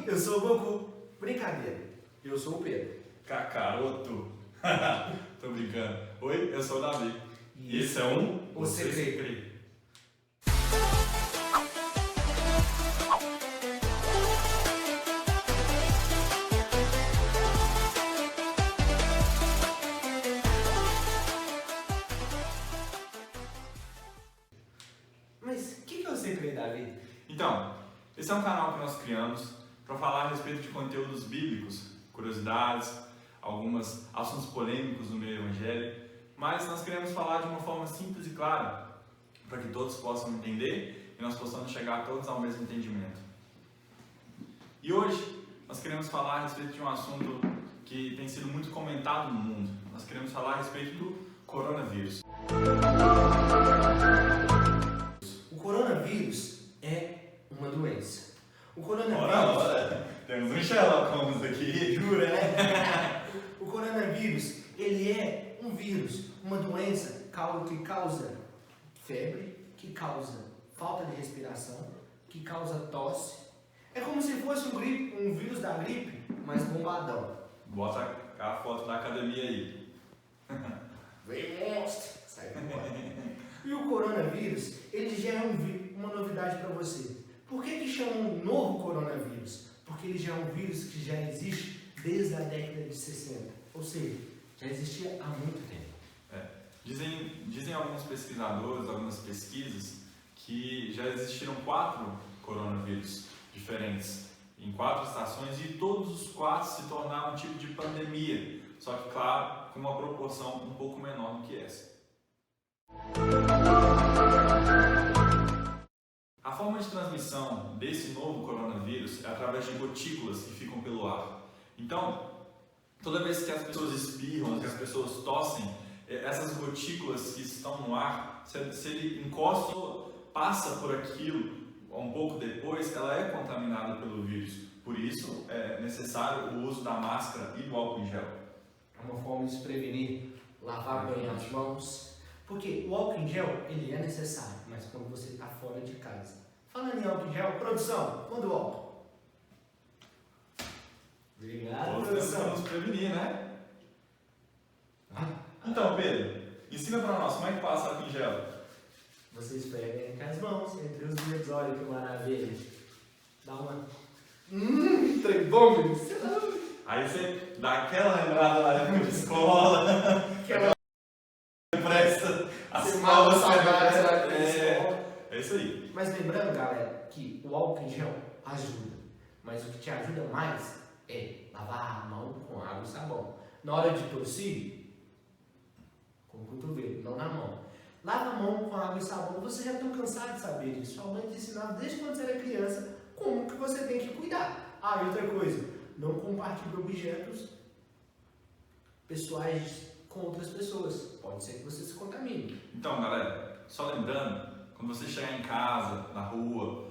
eu sou o Goku. Brincadeira, eu sou o Pedro. Cacaroto. Tô brincando. Oi, eu sou o Davi. E esse é Você Crê. Mas o que é Você Crê, Davi? Então, esse é um canal que nós criamos para falar a respeito de conteúdos bíblicos, curiosidades, alguns assuntos polêmicos no meio evangélico, mas nós queremos falar de uma forma simples e clara, para que todos possam entender e nós possamos chegar todos ao mesmo entendimento. E hoje nós queremos falar a respeito de um assunto que tem sido muito comentado no mundo. Nós queremos falar a respeito do coronavírus. O coronavírus é uma doença. O coronavírus... Ora, temos um Sherlock Holmes aqui. Jura, né? O coronavírus, ele é um vírus, uma doença que causa febre, que causa falta de respiração, que causa tosse. É como se fosse um vírus da gripe, mas bombadão. Bota a foto da academia aí. Vem monstro! Sai fora. E o coronavírus, ele já é uma novidade para você. Por que chamam um novo coronavírus? Porque ele já é um vírus que já existe desde a década de 60. Ou seja, já existia há muito tempo. Dizem alguns pesquisadores, algumas pesquisas, que já existiram 4 coronavírus diferentes em 4 estações e todos os 4 se tornaram um tipo de pandemia, só que, claro, com uma proporção um pouco menor do que essa. A forma de transmissão desse novo coronavírus é através de gotículas que ficam pelo ar. Então, toda vez que as pessoas espirram, que as pessoas tossem, essas gotículas que estão no ar, se ele encosta, passa por aquilo, um pouco depois, ela é contaminada pelo vírus. Por isso, é necessário o uso da máscara e do álcool em gel. É uma forma de se prevenir, lavar bem as mãos. Porque o álcool em gel, ele é necessário, mas quando você está fora de casa. Falando em álcool em gel, produção, manda o álcool. Obrigado, Todos produção. temos que nos prevenir, né? Então, Pedro, ensina para nós como é que passa álcool em gel. Vocês pegam com as mãos, entre os dedos, olha que maravilha. Dá uma... trem bom, menino. Aí você dá aquela lembrada lá de escola, Aquela presta as Você mata palmas. saudades lá da É isso aí. Mas lembrando, galera, que o álcool em gel ajuda. Mas o que te ajuda mais é lavar a mão com água e sabão. Na hora de tossir, com o cotovelo, não na mão. Lava a mão com água e sabão. Você já está cansado de saber disso. Sua mãe te ensinava desde quando você era criança como que você tem que cuidar. Ah, e outra coisa, não compartilhe objetos pessoais com outras pessoas. Pode ser que você se contamine. Então, galera, só lembrando, quando você chegar em casa, na rua,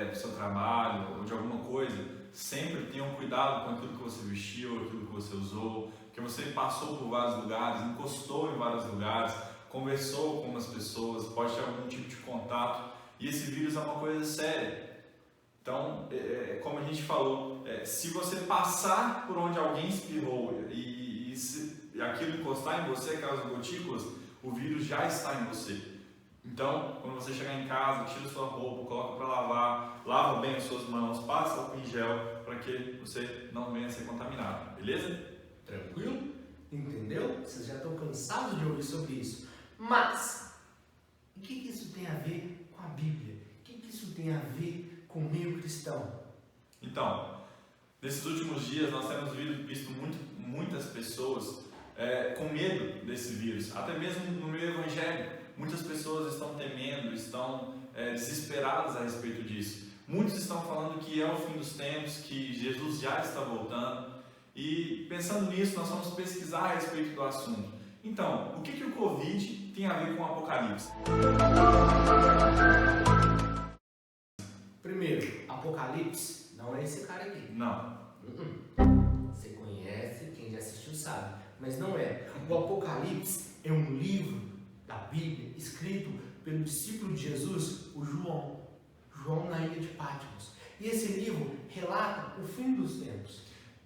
do seu trabalho ou de alguma coisa, sempre tenham cuidado com aquilo que você vestiu, aquilo que você usou, porque você passou por vários lugares, encostou em vários lugares, conversou com umas pessoas, pode ter algum tipo de contato, e esse vírus é uma coisa séria. Então, como a gente falou, se você passar por onde alguém espirrou e aquilo encostar em você, aquelas gotículas, o vírus já está em você. Então, quando você chegar em casa, tira sua roupa, coloca para lavar, lava bem as suas mãos, passa álcool em gel para que você não venha a ser contaminado, beleza? Tranquilo? Entendeu? Vocês já estão cansados de ouvir sobre isso. Mas, o que isso tem a ver com a Bíblia? O que isso tem a ver com o meio cristão? Então, nesses últimos dias nós temos visto muitas pessoas com medo desse vírus, até mesmo no meio evangélico. Muitas pessoas estão temendo, estão desesperadas a respeito disso. Muitos estão falando que é o fim dos tempos, que Jesus já está voltando. E pensando nisso, nós vamos pesquisar a respeito do assunto. Então, o que o Covid tem a ver com o Apocalipse? Primeiro, Apocalipse não é esse cara aqui. Não. Você conhece, quem já assistiu sabe. Mas não é. O Apocalipse é um livro da Bíblia escrito pelo discípulo de Jesus, o João. João na ilha de Patmos. E esse livro relata o fim dos tempos.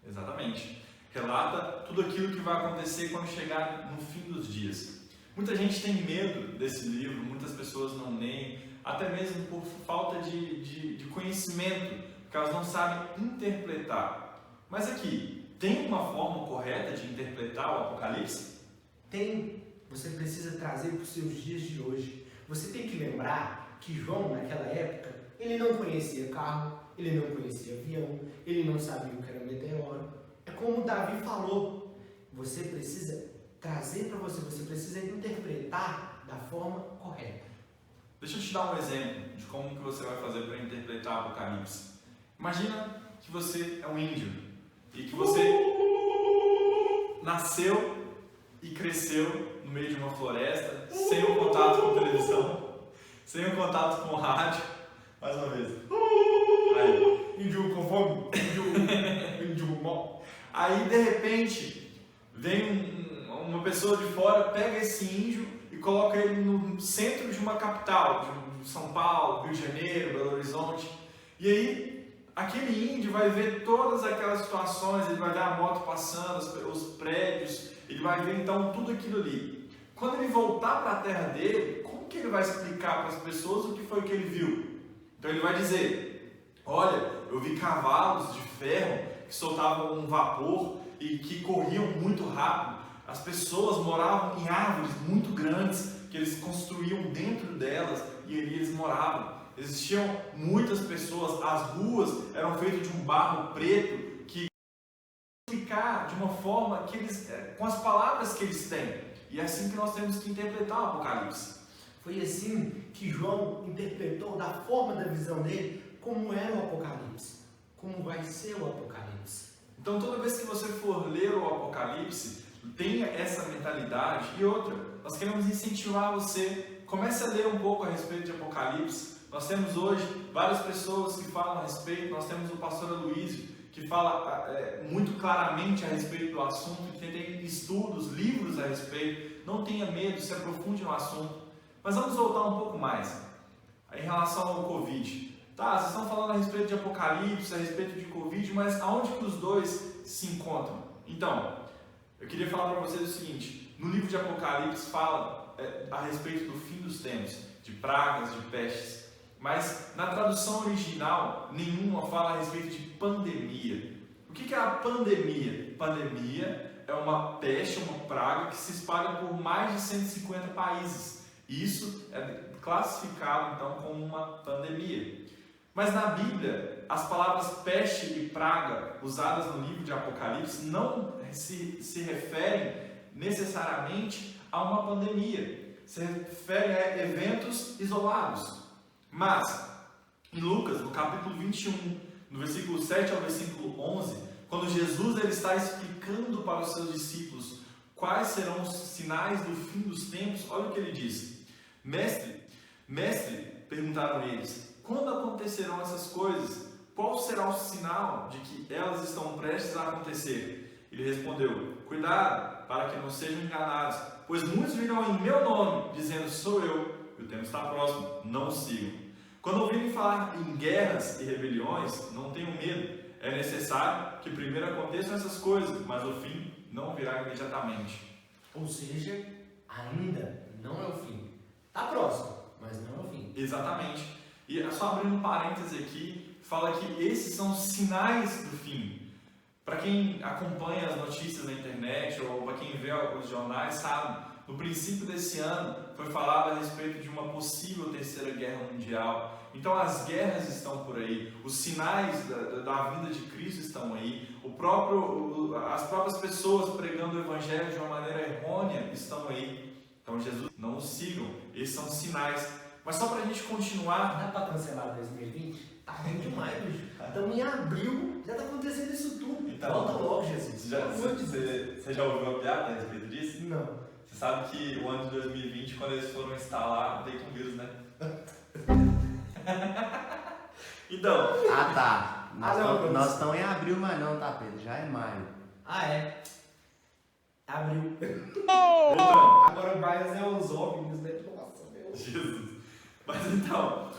Exatamente. Relata tudo aquilo que vai acontecer quando chegar no fim dos dias. Muita gente tem medo desse livro, muitas pessoas não leem, até mesmo por falta de conhecimento, porque elas não sabem interpretar. Mas aqui, tem uma forma correta de interpretar o Apocalipse? Tem. Você precisa trazer para os seus dias de hoje. Você tem que lembrar que João, naquela época, ele não conhecia carro, ele não conhecia avião, ele não sabia o que era meteoro. É como Davi falou, você precisa trazer para você, você precisa interpretar da forma correta. Deixa eu te dar um exemplo de como que você vai fazer para interpretar o Apocalipse. Imagina que você é um índio e que você nasceu e cresceu no meio de uma floresta, sem o contato com televisão, sem o contato com rádio. Mais uma vez. Aí. Índio com fome, índio mal. Aí, de repente, vem uma pessoa de fora, pega esse índio e coloca ele no centro de uma capital, de São Paulo, Rio de Janeiro, Belo Horizonte. E aí, aquele índio vai ver todas aquelas situações, ele vai ver a moto passando, os prédios, ele vai ver então tudo aquilo ali. Quando ele voltar para a terra dele, como que ele vai explicar para as pessoas o que foi que ele viu? Então ele vai dizer, olha, eu vi cavalos de ferro que soltavam um vapor e que corriam muito rápido. As pessoas moravam em árvores muito grandes que eles construíam dentro delas e ali eles moravam. Existiam muitas pessoas, as ruas eram feitas de um barro preto que explicar de uma forma que eles, com as palavras que eles têm. E é assim que nós temos que interpretar o Apocalipse. Foi assim que João interpretou da forma da visão dele como era o Apocalipse, como vai ser o Apocalipse. Então toda vez que você for ler o Apocalipse, tenha essa mentalidade. E outra, nós queremos incentivar você, comece a ler um pouco a respeito de Apocalipse. Nós temos hoje várias pessoas que falam a respeito, nós temos o pastor Aloysio, que fala muito claramente a respeito do assunto, que tem estudos, livros a respeito. Não tenha medo, se aprofunde no assunto. Mas vamos voltar um pouco mais em relação ao Covid. Tá, vocês estão falando a respeito de Apocalipse, a respeito de Covid, mas aonde que os dois se encontram? Então, eu queria falar para vocês o seguinte, no livro de Apocalipse fala a respeito do fim dos tempos, de pragas, de pestes, mas na tradução original, nenhuma fala a respeito de pandemia. O que é a pandemia? Pandemia é uma peste, uma praga que se espalha por mais de 150 países. Isso é classificado então como uma pandemia. Mas na Bíblia, as palavras peste e praga usadas no livro de Apocalipse não se referem necessariamente a uma pandemia. Se referem a eventos isolados. Mas, em Lucas, no capítulo 21, no versículo 7 ao versículo 11, quando Jesus ele está explicando para os seus discípulos quais serão os sinais do fim dos tempos, olha o que ele diz. Mestre, perguntaram eles, quando acontecerão essas coisas? Qual será o sinal de que elas estão prestes a acontecer? Ele respondeu, cuidado, para que não sejam enganados, pois muitos virão em meu nome, dizendo, sou eu, e o tempo está próximo, não o sigam. Quando ouvirem falar em guerras e rebeliões, não tenham medo. É necessário que primeiro aconteçam essas coisas, mas o fim não virá imediatamente. Ou seja, ainda não é o fim. Está próximo, mas não é o fim. Exatamente. E só abrindo um parêntese aqui, fala que esses são os sinais do fim. Para quem acompanha as notícias na internet ou para quem vê os jornais, sabe, no princípio desse ano foi falado a respeito de uma possível terceira guerra mundial. Então as guerras estão por aí, os sinais da vinda de Cristo estão aí, as próprias pessoas pregando o Evangelho de uma maneira errônea estão aí. Então Jesus, não os sigam, esses são sinais. Mas só para a gente continuar... Dá para cancelar 2020? Tá ruim demais, bicho. Então em abril já está acontecendo isso tudo. Então, volta logo, Jesus. Você já ouviu a piada a respeito disso? Não. Você sabe que o ano de 2020, quando eles foram instalar, veio com vírus, né? Então... Ah, tá. Nós estamos em abril, mas não, tá, Pedro? Já é maio. Ah, é. Abril. Voltando. Agora vai é os OVNIs, né? Nossa, meu. Jesus. Mas então,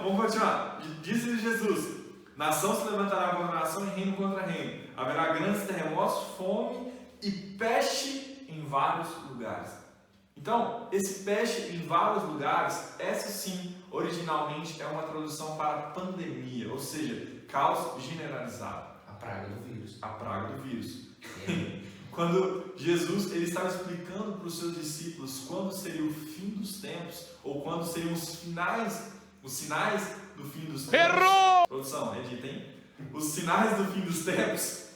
vamos continuar. Disse Jesus, Nação se levantará contra nação e reino contra reino. Haverá grandes terremotos, fome e peste em vários lugares. Então, esse peste em vários lugares, essa sim, originalmente é uma tradução para pandemia, ou seja, caos generalizado. A praga do vírus. A praga do vírus. Quando Jesus ele estava explicando para os seus discípulos quando seria o fim dos tempos, ou quando seriam os sinais do fim dos tempos. Errou! Produção, edita, hein? Os sinais do fim dos tempos.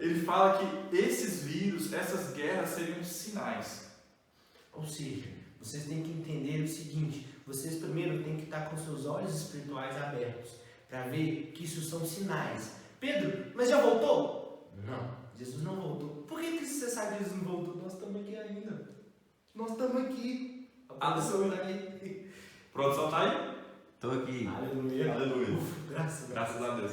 Ele fala que esses vírus, essas guerras seriam sinais. Ou seja, vocês têm que entender o seguinte: vocês primeiro têm que estar com seus olhos espirituais abertos para ver que isso são sinais. Pedro, mas já voltou? Não, Jesus não voltou. Por que você sabe que Jesus não voltou? Nós estamos aqui ainda. Nós estamos aqui. A produção está aqui. Produção está aí? Estou aqui. Aleluia. Aleluia. Graças a Deus.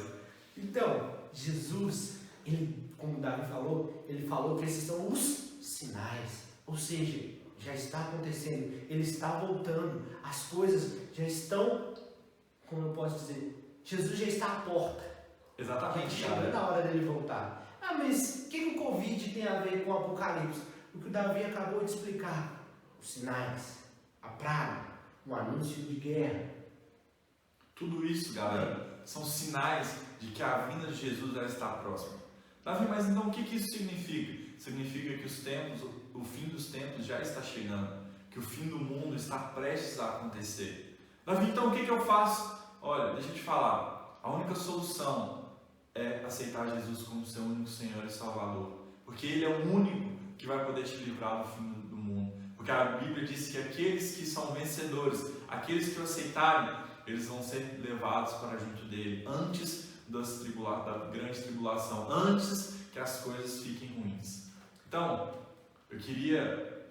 Então, Jesus, ele, como Davi falou, ele falou que esses são os sinais. Ou seja, já está acontecendo, ele está voltando, as coisas já estão, como eu posso dizer, Jesus já está à porta. Exatamente. Chegando na hora dele voltar. Ah, mas o que o Covid tem a ver com o Apocalipse? O que o Davi acabou de explicar: os sinais, a praga, o anúncio de guerra. Tudo isso, galera, são sinais de que a vinda de Jesus já está próxima. Davi, mas então o que isso significa? Significa que os tempos, o fim dos tempos já está chegando, que o fim do mundo está prestes a acontecer. Davi, então o que eu faço? Olha, deixa eu te falar, a única solução é aceitar Jesus como seu único Senhor e Salvador, porque Ele é o único que vai poder te livrar do fim do mundo, porque a Bíblia diz que aqueles que são vencedores, aqueles que o aceitarem, eles vão ser levados para junto dele, antes da grande tribulação, antes que as coisas fiquem ruins. Então, eu queria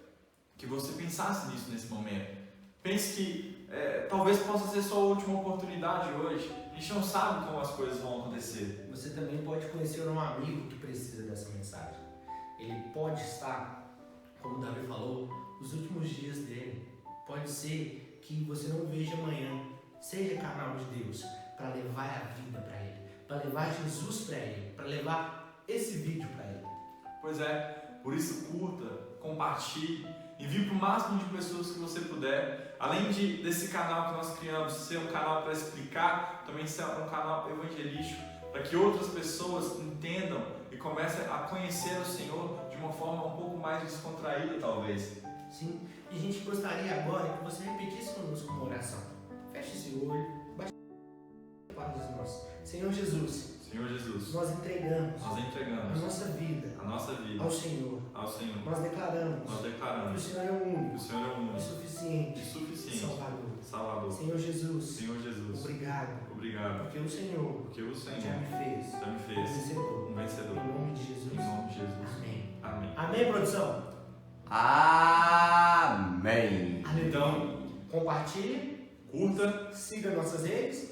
que você pensasse nisso nesse momento. Pense que talvez possa ser sua última oportunidade hoje. A gente não sabe como as coisas vão acontecer. Você também pode conhecer um amigo que precisa dessa mensagem. Ele pode estar, como o Davi falou, nos últimos dias dele. Pode ser que você não veja amanhã. Seja canal de Deus para levar a vida para ele, para levar Jesus para ele, para levar esse vídeo para ele. Pois é, por isso curta, compartilhe, envie para o máximo de pessoas que você puder. Além desse canal que nós criamos ser um canal para explicar, também ser um canal evangelístico, para que outras pessoas entendam e comecem a conhecer o Senhor de uma forma um pouco mais descontraída, talvez. Sim, e a gente gostaria agora que você repetisse conosco uma oração. Feche esse olho, baixe para os nossos. Senhor Jesus, nós entregamos a nossa vida ao Senhor. Nós declaramos que o Senhor é o único, o suficiente, Salvador. Senhor Jesus, obrigado, porque o Senhor já me fez um vencedor. Em nome de Jesus. Amém. Amém, produção? Amém. Então, compartilhe, curta, siga nossas redes.